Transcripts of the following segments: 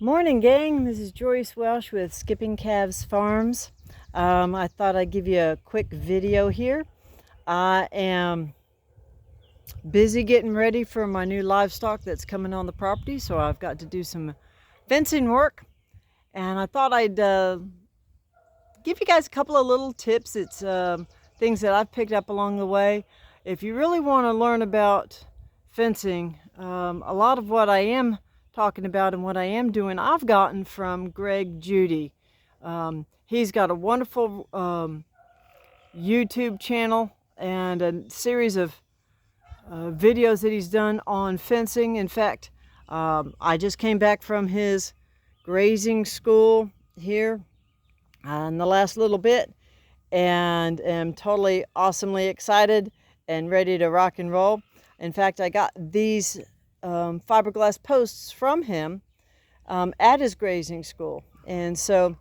Morning, gang. This is Joyce Welsh with Skipping Calves Farms. I thought I'd give you a quick video here. I am busy getting ready for my new livestock that's coming on the property, so I've got to do some fencing work. And I thought I'd give you guys a couple of little tips. It's things that I've picked up along the way. If you really want to learn about fencing, a lot of what I am talking about and what I am doing, I've gotten from Greg Judy. He's got a wonderful YouTube channel and a series of videos that he's done on fencing. In fact, I just came back from his grazing school here in the last little bit and am totally awesomely excited and ready to rock and roll. In fact, I got these fiberglass posts from him at his grazing school, and so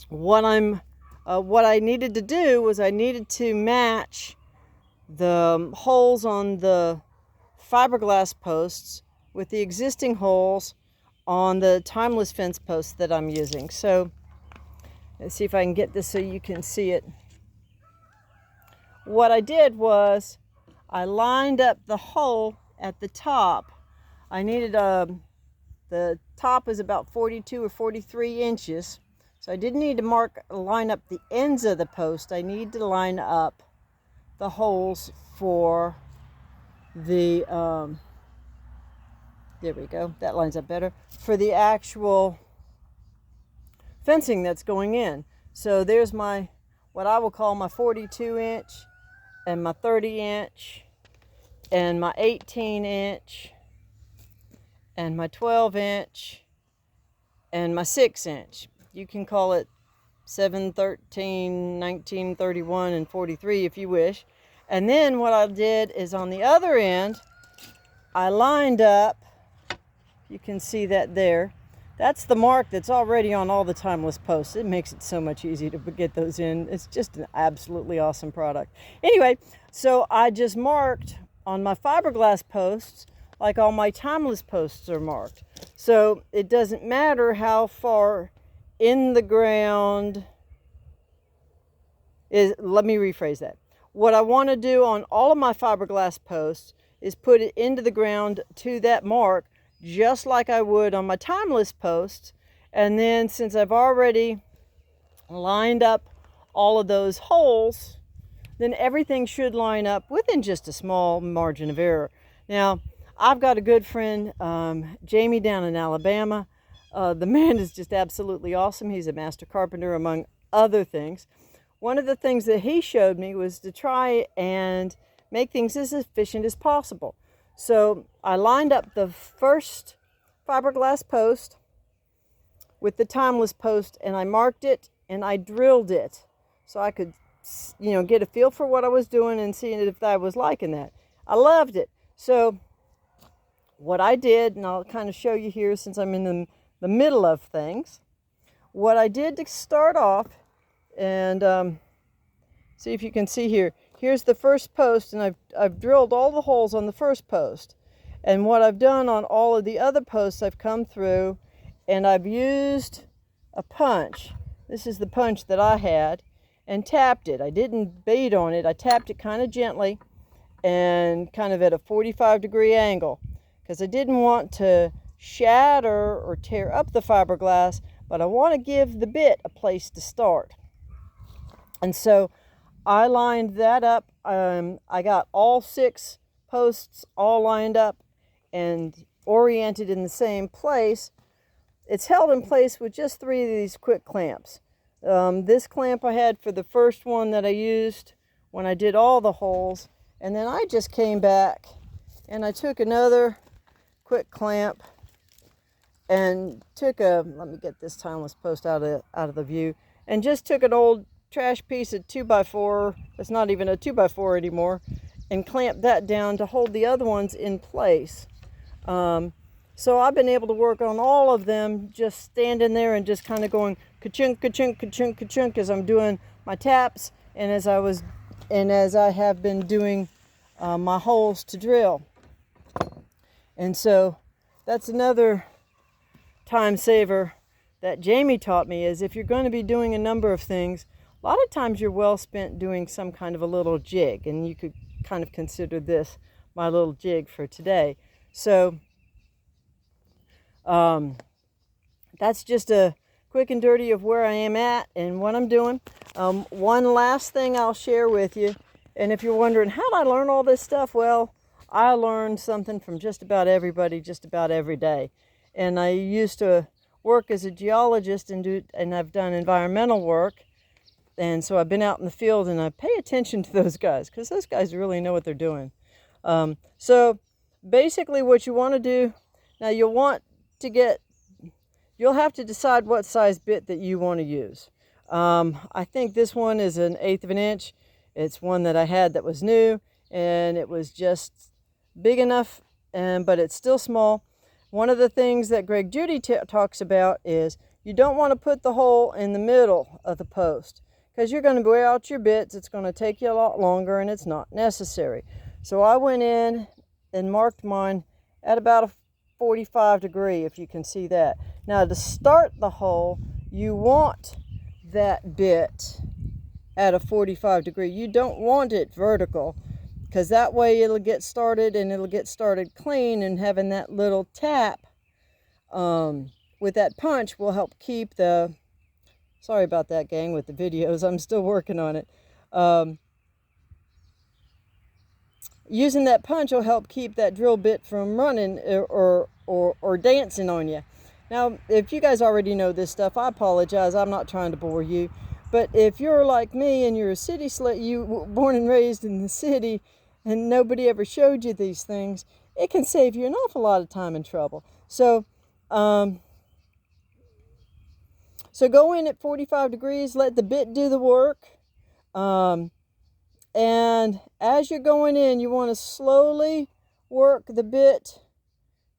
what I needed to do was I needed to match the holes on the fiberglass posts with the existing holes on the timeless fence posts that I'm using. So let's see if I can get this so you can see it. What I did was I lined up the hole at the top. I needed the top is about 42 or 43 inches, so I didn't need to line up the ends of the post. I need to line up the holes for the there we go, that lines up better, for the actual fencing that's going in. So there's my, what I will call my 42 inch and my 30 inch and my 18 inch and my 12 inch and my 6 inch. You can call it 7, 13, 19, 31, and 43 if you wish. And then what I did is on the other end, I lined up, you can see that there. That's the mark that's already on all the timeless posts. It makes it so much easier to get those in. It's just an absolutely awesome product. Anyway, so I just marked on my fiberglass posts like all my timeless posts are marked. So it doesn't matter how far in the ground is, let me rephrase that. What I want to do on all of my fiberglass posts is put it into the ground to that mark, just like I would on my timeless posts. And then since I've already lined up all of those holes, then everything should line up within just a small margin of error. Now, I've got a good friend, Jamie, down in Alabama. The man is just absolutely awesome. He's a master carpenter, among other things. One of the things that he showed me was to try and make things as efficient as possible. So I lined up the first fiberglass post with the timeless post, and I marked it and I drilled it so I could, get a feel for what I was doing and seeing if I was liking that. I loved it. So what I did, and I'll kind of show you here since I'm in the middle of things, what I did to start off, and see if you can see here. Here's the first post, and I've drilled all the holes on the first post. And what I've done on all of the other posts, I've come through and I've used a punch. This is the punch that I had, and tapped it. I didn't beat on it. I tapped it kind of gently and kind of at a 45-degree angle, because I didn't want to shatter or tear up the fiberglass, but I want to give the bit a place to start. And so I lined that up. I got all 6 posts all lined up and oriented in the same place. It's held in place with just 3 of these quick clamps. This clamp I had for the first one that I used when I did all the holes, and then I just came back and I took another quick clamp and took let me get this timeless post out of the view, and just took an old trash piece of 2x4, it's not even a 2x4 anymore, and clamped that down to hold the other ones in place. So I've been able to work on all of them just standing there and just kind of going ka-chunk, ka-chunk, ka-chunk, ka-chunk as I'm doing my taps, and as I have been doing my holes to drill. And so that's another time saver that Jamie taught me is if you're going to be doing a number of things, a lot of times you're well spent doing some kind of a little jig, and you could kind of consider this my little jig for today. So that's just a quick and dirty of where I am at and what I'm doing. One last thing I'll share with you, and if you're wondering, how did I learn all this stuff? Well, I learned something from just about everybody, just about every day. And I used to work as a geologist and I've done environmental work. And so I've been out in the field and I pay attention to those guys because those guys really know what they're doing. So basically what you want to do, now you'll have to decide what size bit that you want to use. I think this one is 1/8 of an inch. It's one that I had that was new, and it was just big enough, but it's still small. One of the things that Greg Judy talks about is you don't want to put the hole in the middle of the post because you're going to wear out your bits. It's going to take you a lot longer, and it's not necessary. So I went in and marked mine at about a 45 degree, if you can see that. Now to start the hole, you want that bit at a 45 degree. You don't want it vertical, because that way it'll get started and it'll get started clean, and having that little tap with that punch will help keep the, sorry about that gang with the videos, I'm still working on it. Using that punch will help keep that drill bit from running or dancing on you. Now, if you guys already know this stuff, I apologize. I'm not trying to bore you. But if you're like me and you're a city slut, you were born and raised in the city, and nobody ever showed you these things, it can save you an awful lot of time and trouble. So, so go in at 45 degrees, let the bit do the work. And as you're going in, you want to slowly work the bit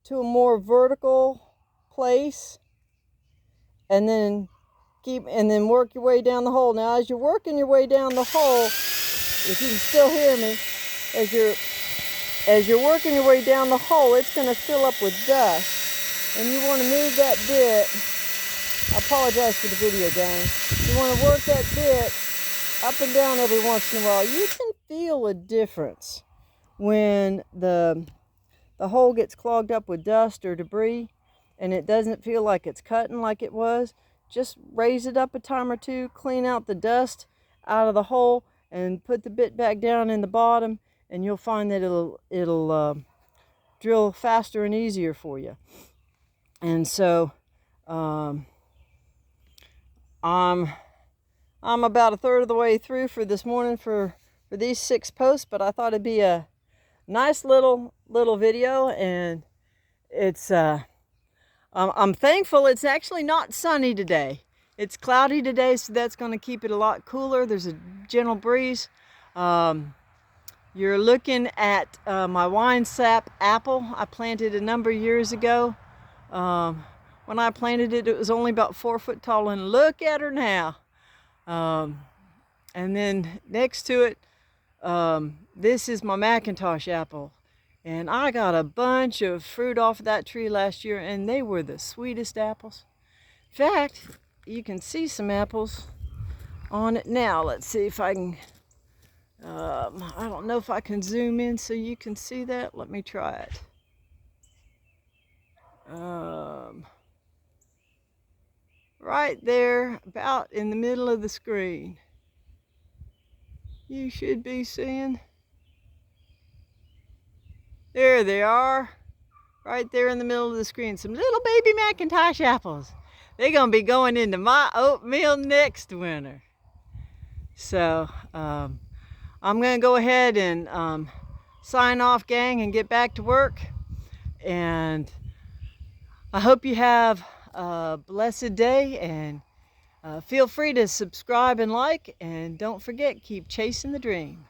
to a more vertical place, and then work your way down the hole. Now, as you're working your way down the hole, if you can still hear me, as you're working your way down the hole, it's going to fill up with dust, and you want to move that bit. I apologize for the video, gang. You want to work that bit up and down every once in a while. You can feel a difference when the hole gets clogged up with dust or debris and it doesn't feel like it's cutting like it was. Just raise it up a time or two, clean out the dust out of the hole, and put the bit back down in the bottom, and you'll find that it'll drill faster and easier for you. And so I'm about a third of the way through for this morning for these 6 posts, but I thought it'd be a nice little video, and it's I'm thankful it's actually not sunny today. It's cloudy today, so that's going to keep it a lot cooler. There's a gentle breeze. You're looking at my wine sap apple I planted a number of years ago. When I planted it, it was only about 4 foot tall, and look at her now. And then next to it, this is my Macintosh apple. And I got a bunch of fruit off of that tree last year, and they were the sweetest apples. In fact, you can see some apples on it now. Let's see if I can, I don't know if I can zoom in so you can see that. Let me try it. Right there, about in the middle of the screen. You should be seeing. There they are, right there in the middle of the screen. Some little baby Macintosh apples. They're going to be going into my oatmeal next winter. So I'm going to go ahead and sign off, gang, and get back to work. And I hope you have a blessed day, and feel free to subscribe and like, and don't forget, keep chasing the dream.